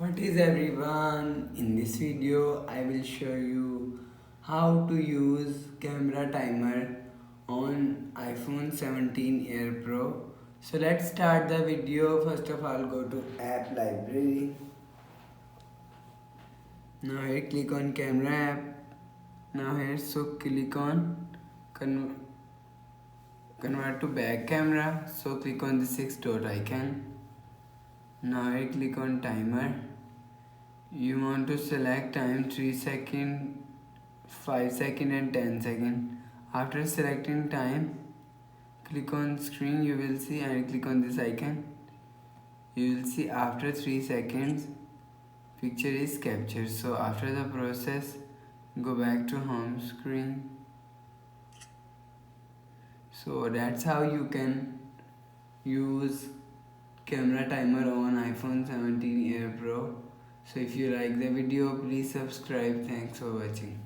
What is everyone? In this video I will show you how to use camera timer on iPhone 17 Air Pro. So let's start the video. First of all, go to app library. Now here click on camera app. Now here so click on convert to back camera. So click on the 6 dot icon. Now here click on timer. You want to select time 3 second, 5 second and 10 second. After selecting time, click on screen, you will see, and click on this icon. You will see after 3 seconds picture is captured. So after the process, go back to home screen. So that's how you can use camera timer on iPhone 17 Air Pro. So if you like the video, please subscribe. Thanks for watching.